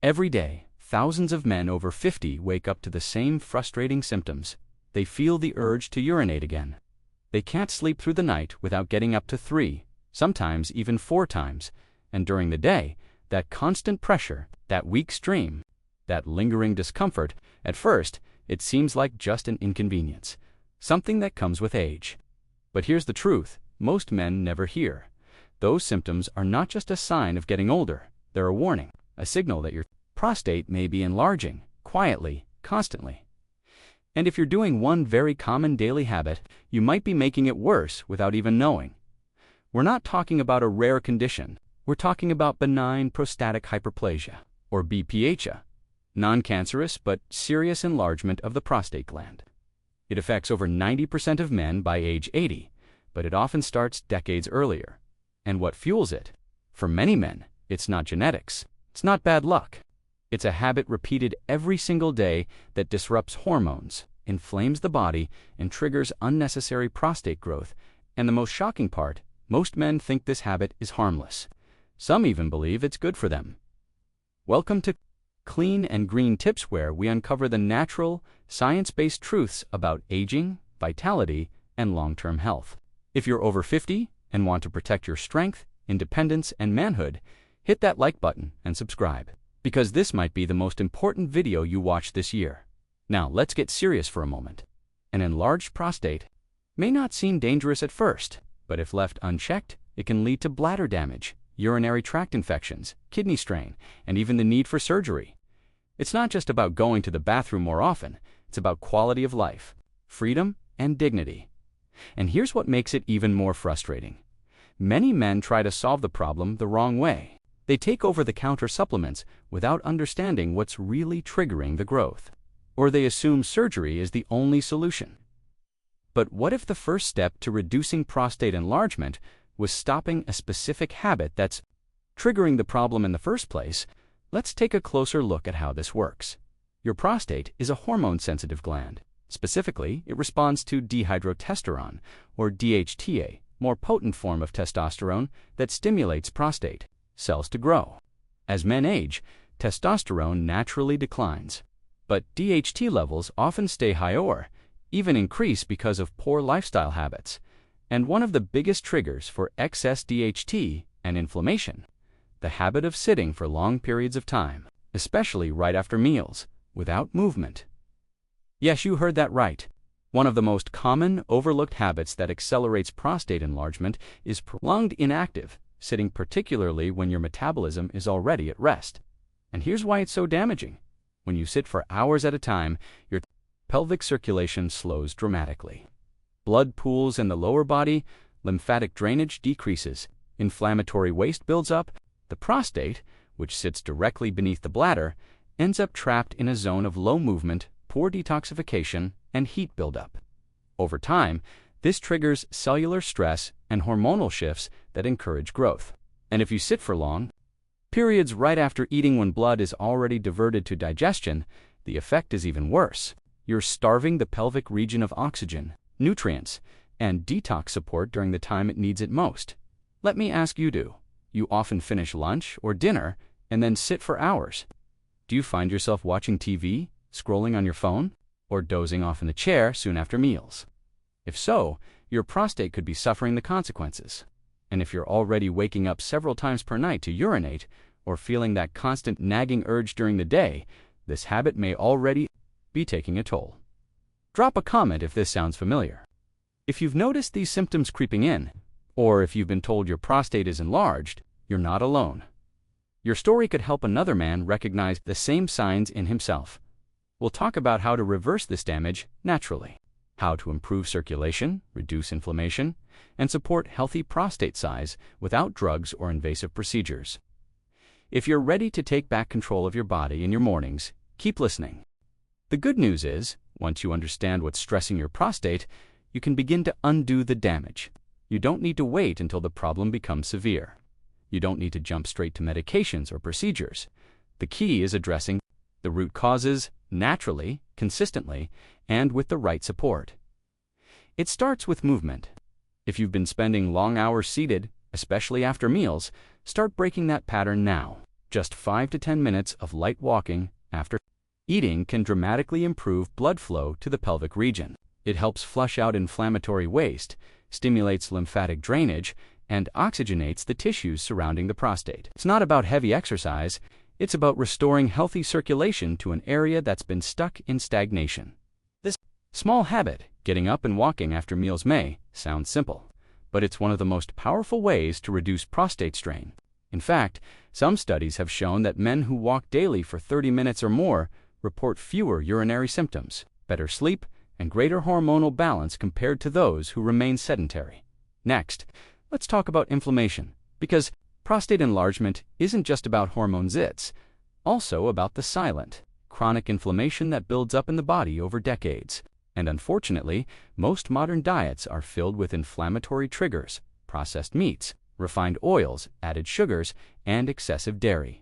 Every day, thousands of men over 50 wake up to the same frustrating symptoms. They feel the urge to urinate again. They can't sleep through the night without getting up to 3, sometimes even 4 times. And during the day, that constant pressure, that weak stream, that lingering discomfort, at first, it seems like just an inconvenience, something that comes with age. But here's the truth most men never hear. Those symptoms are not just a sign of getting older, they're a warning, a signal that your prostate may be enlarging, quietly, constantly. And if you're doing one very common daily habit, you might be making it worse without even knowing. We're not talking about a rare condition. We're talking about benign prostatic hyperplasia, or BPH, non-cancerous but serious enlargement of the prostate gland. It affects over 90% of men by age 80, but it often starts decades earlier. And what fuels it? For many men, it's not genetics. It's not bad luck. It's a habit repeated every single day that disrupts hormones, inflames the body, and triggers unnecessary prostate growth. And the most shocking part, most men think this habit is harmless. Some even believe it's good for them. Welcome to Clean and Green Tips, where we uncover the natural, science-based truths about aging, vitality, and long-term health. If you're over 50 and want to protect your strength, independence, and manhood, hit that like button and subscribe, because this might be the most important video you watch this year. Now, let's get serious for a moment. An enlarged prostate may not seem dangerous at first, but if left unchecked, it can lead to bladder damage, urinary tract infections, kidney strain, and even the need for surgery. It's not just about going to the bathroom more often, it's about quality of life, freedom, and dignity. And here's what makes it even more frustrating. Many men try to solve the problem the wrong way. They take over-the-counter supplements without understanding what's really triggering the growth. Or they assume surgery is the only solution. But what if the first step to reducing prostate enlargement was stopping a specific habit that's triggering the problem in the first place? Let's take a closer look at how this works. Your prostate is a hormone-sensitive gland. Specifically, it responds to dihydrotestosterone, or DHTA, more potent form of testosterone that stimulates prostate cells to grow. As men age, testosterone naturally declines, but DHT levels often stay high or even increase because of poor lifestyle habits. And one of the biggest triggers for excess DHT and inflammation, the habit of sitting for long periods of time, especially right after meals, without movement. Yes, you heard that right. One of the most common overlooked habits that accelerates prostate enlargement is prolonged inactive sitting, particularly when your metabolism is already at rest. And here's why it's so damaging. When you sit for hours at a time, your pelvic circulation slows dramatically. Blood pools in the lower body, lymphatic drainage decreases, inflammatory waste builds up. The prostate, which sits directly beneath the bladder, ends up trapped in a zone of low movement, poor detoxification, and heat buildup. Over time, this triggers cellular stress and hormonal shifts that encourage growth. And if you sit for long periods right after eating when blood is already diverted to digestion, the effect is even worse. You're starving the pelvic region of oxygen, nutrients, and detox support during the time it needs it most. Let me ask you, do you often finish lunch or dinner and then sit for hours? Do you find yourself watching TV, scrolling on your phone, or dozing off in the chair soon after meals? If so, your prostate could be suffering the consequences. And if you're already waking up several times per night to urinate, or feeling that constant nagging urge during the day, this habit may already be taking a toll. Drop a comment if this sounds familiar. If you've noticed these symptoms creeping in, or if you've been told your prostate is enlarged, you're not alone. Your story could help another man recognize the same signs in himself. We'll talk about how to reverse this damage naturally, how to improve circulation, reduce inflammation, and support healthy prostate size without drugs or invasive procedures. If you're ready to take back control of your body in your mornings, keep listening. The good news is, once you understand what's stressing your prostate, you can begin to undo the damage. You don't need to wait until the problem becomes severe. You don't need to jump straight to medications or procedures. The key is addressing the root causes naturally, consistently, and with the right support. It starts with movement. If you've been spending long hours seated, especially after meals, start breaking that pattern now. Just 5 to 10 minutes of light walking after eating can dramatically improve blood flow to the pelvic region. It helps flush out inflammatory waste, stimulates lymphatic drainage, and oxygenates the tissues surrounding the prostate. It's not about heavy exercise, it's about restoring healthy circulation to an area that's been stuck in stagnation. This small habit, getting up and walking after meals, may sound simple, but it's one of the most powerful ways to reduce prostate strain. In fact, some studies have shown that men who walk daily for 30 minutes or more report fewer urinary symptoms, better sleep, and greater hormonal balance compared to those who remain sedentary. Next, let's talk about inflammation, because prostate enlargement isn't just about hormones, it's also about the silent, chronic inflammation that builds up in the body over decades. And unfortunately, most modern diets are filled with inflammatory triggers, processed meats, refined oils, added sugars, and excessive dairy.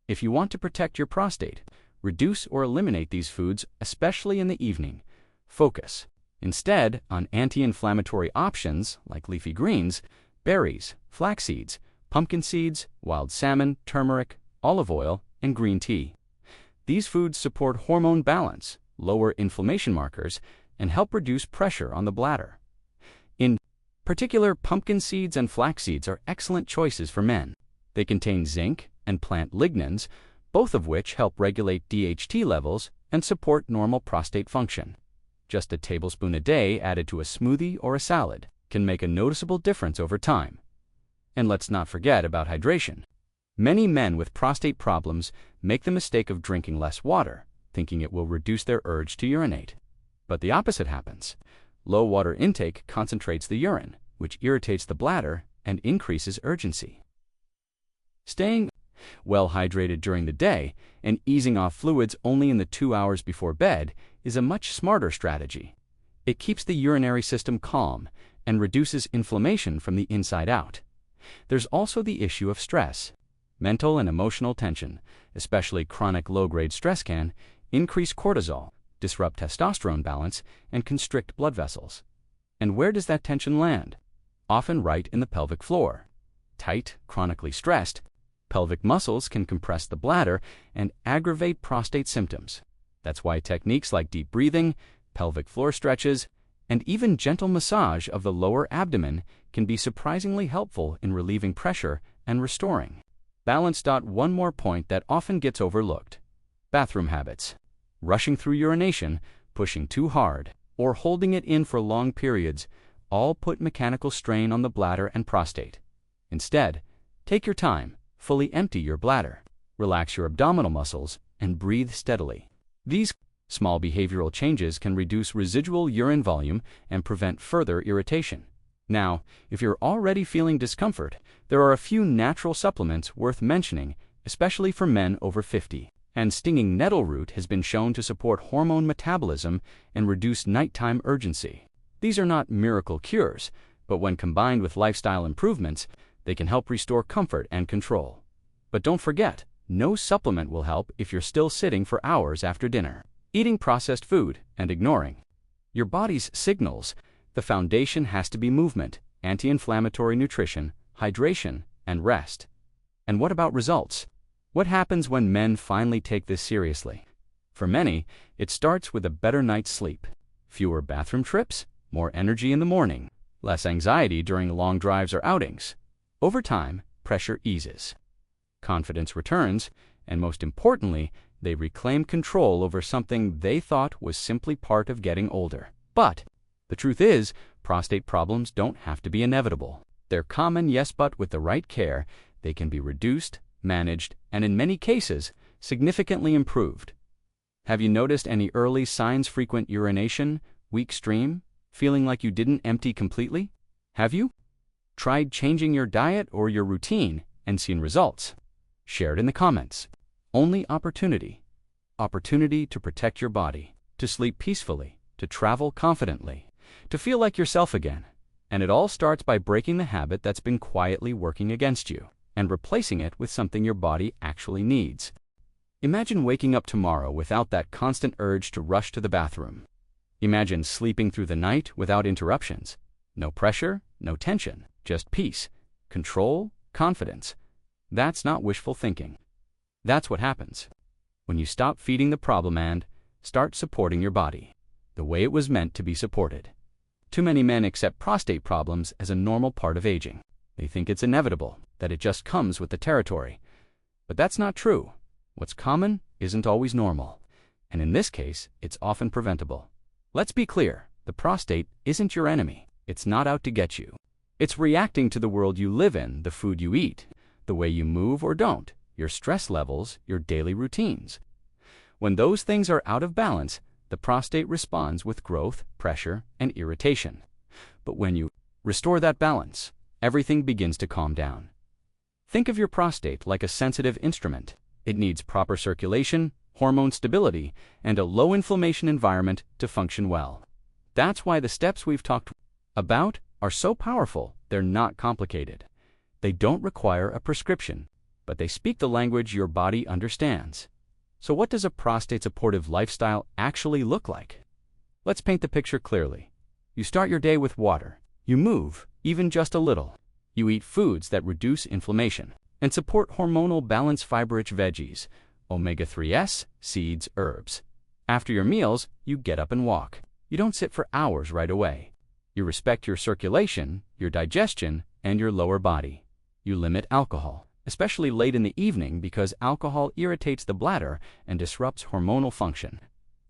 If you want to protect your prostate, reduce or eliminate these foods, especially in the evening. Focus instead on anti-inflammatory options like leafy greens, berries, flax seeds, pumpkin seeds, wild salmon, turmeric, olive oil, and green tea. These foods support hormone balance, lower inflammation markers, and help reduce pressure on the bladder. In particular, pumpkin seeds and flax seeds are excellent choices for men. They contain zinc and plant lignans, both of which help regulate DHT levels and support normal prostate function. Just a tablespoon a day added to a smoothie or a salad can make a noticeable difference over time. And let's not forget about hydration. Many men with prostate problems make the mistake of drinking less water, thinking it will reduce their urge to urinate. But the opposite happens. Low water intake concentrates the urine, which irritates the bladder and increases urgency. Staying well hydrated during the day and easing off fluids only in the 2 hours before bed is a much smarter strategy. It keeps the urinary system calm and reduces inflammation from the inside out. There's also the issue of stress. Mental and emotional tension, especially chronic low-grade stress, can increase cortisol, disrupt testosterone balance, and constrict blood vessels. And where does that tension land? Often right in the pelvic floor. Tight, chronically stressed, pelvic muscles can compress the bladder and aggravate prostate symptoms. That's why techniques like deep breathing, pelvic floor stretches, and even gentle massage of the lower abdomen can be surprisingly helpful in relieving pressure and restoring balance. One more point that often gets overlooked: bathroom habits. Rushing through urination, pushing too hard, or holding it in for long periods all put mechanical strain on the bladder and prostate. Instead, take your time, fully empty your bladder, relax your abdominal muscles, and breathe steadily. These small behavioral changes can reduce residual urine volume and prevent further irritation. Now, if you're already feeling discomfort, there are a few natural supplements worth mentioning, especially for men over 50. And stinging nettle root has been shown to support hormone metabolism and reduce nighttime urgency. These are not miracle cures, but when combined with lifestyle improvements, they can help restore comfort and control. But don't forget, no supplement will help if you're still sitting for hours after dinner, eating processed food, and ignoring your body's signals. The foundation has to be movement, anti-inflammatory nutrition, hydration, and rest. And what about results? What happens when men finally take this seriously? For many, it starts with a better night's sleep, fewer bathroom trips, more energy in the morning, less anxiety during long drives or outings. Over time, pressure eases, confidence returns, and most importantly, they reclaim control over something they thought was simply part of getting older. But the truth is, prostate problems don't have to be inevitable. They're common, yes, but with the right care, they can be reduced, managed, and in many cases, significantly improved. Have you noticed any early signs? Frequent urination, weak stream, feeling like you didn't empty completely? Have you tried changing your diet or your routine and seen results? Share it in the comments. Only opportunity to protect your body, to sleep peacefully, to travel confidently, to feel like yourself again. And it all starts by breaking the habit that's been quietly working against you and replacing it with something your body actually needs. Imagine waking up tomorrow without that constant urge to rush to the bathroom. Imagine sleeping through the night without interruptions. No pressure, no tension, just peace, control, confidence. That's not wishful thinking. That's what happens when you stop feeding the problem and start supporting your body the way it was meant to be supported. Too many men accept prostate problems as a normal part of aging. They think it's inevitable, that it just comes with the territory. But that's not true. What's common isn't always normal, and in this case, it's often preventable. Let's be clear, the prostate isn't your enemy. It's not out to get you. It's reacting to the world you live in, the food you eat, the way you move or don't, your stress levels, your daily routines. When those things are out of balance, the prostate responds with growth, pressure, and irritation. But when you restore that balance, everything begins to calm down. Think of your prostate like a sensitive instrument. It needs proper circulation, hormone stability, and a low inflammation environment to function well. That's why the steps we've talked about are so powerful. They're not complicated. They don't require a prescription, but they speak the language your body understands. So what does a prostate-supportive lifestyle actually look like? Let's paint the picture clearly. You start your day with water. You move, even just a little. You eat foods that reduce inflammation and support hormonal balance, fiber-rich veggies, omega-3s, seeds, herbs. After your meals, you get up and walk. You don't sit for hours right away. You respect your circulation, your digestion, and your lower body. You limit alcohol, especially late in the evening, because alcohol irritates the bladder and disrupts hormonal function.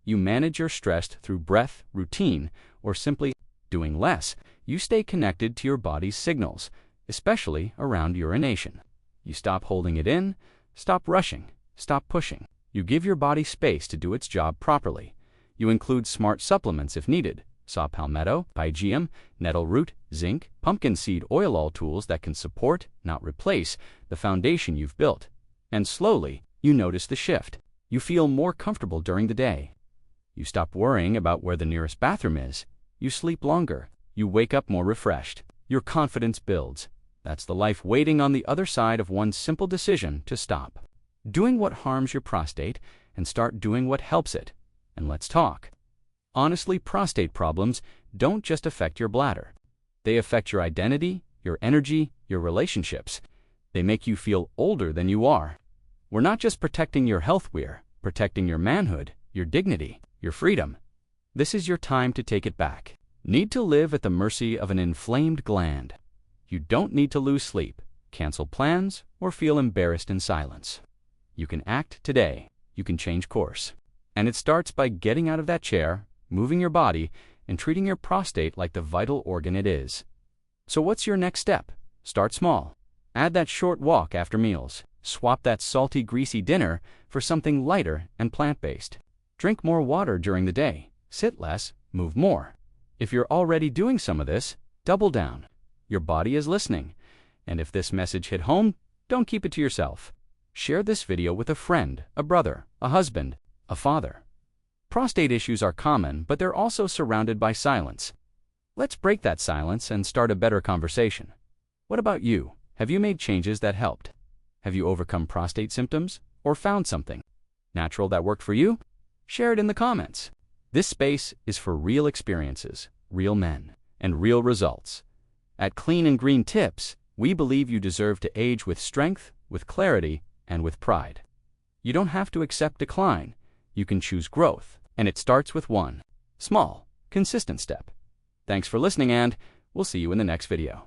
You manage your stress through breath, routine, or simply doing less. You stay connected to your body's signals, especially around urination. You stop holding it in, stop rushing, stop pushing. You give your body space to do its job properly. You include smart supplements if needed. Saw palmetto, pygeum, nettle root, zinc, pumpkin seed oil, all tools that can support, not replace, the foundation you've built. And slowly, you notice the shift. You feel more comfortable during the day. You stop worrying about where the nearest bathroom is. You sleep longer. You wake up more refreshed. Your confidence builds. That's the life waiting on the other side of one simple decision to stop doing what harms your prostate and start doing what helps it. And let's talk. Honestly, prostate problems don't just affect your bladder. They affect your identity, your energy, your relationships. They make you feel older than you are. We're not just protecting your health, we're protecting your manhood, your dignity, your freedom. This is your time to take it back. Need to live at the mercy of an inflamed gland. You don't need to lose sleep, cancel plans, or feel embarrassed in silence. You can act today. You can change course. And it starts by getting out of that chair, moving your body, and treating your prostate like the vital organ it is. So what's your next step? Start small. Add that short walk after meals. Swap that salty, greasy dinner for something lighter and plant-based. Drink more water during the day. Sit less, move more. If you're already doing some of this, double down. Your body is listening. And if this message hit home, don't keep it to yourself. Share this video with a friend, a brother, a husband, a father. Prostate issues are common, but they're also surrounded by silence. Let's break that silence and start a better conversation. What about you? Have you made changes that helped? Have you overcome prostate symptoms or found something natural that worked for you? Share it in the comments. This space is for real experiences, real men, and real results. At Clean and Green Tips, we believe you deserve to age with strength, with clarity, and with pride. You don't have to accept decline. You can choose growth, and it starts with one small, consistent step. Thanks for listening, and we'll see you in the next video.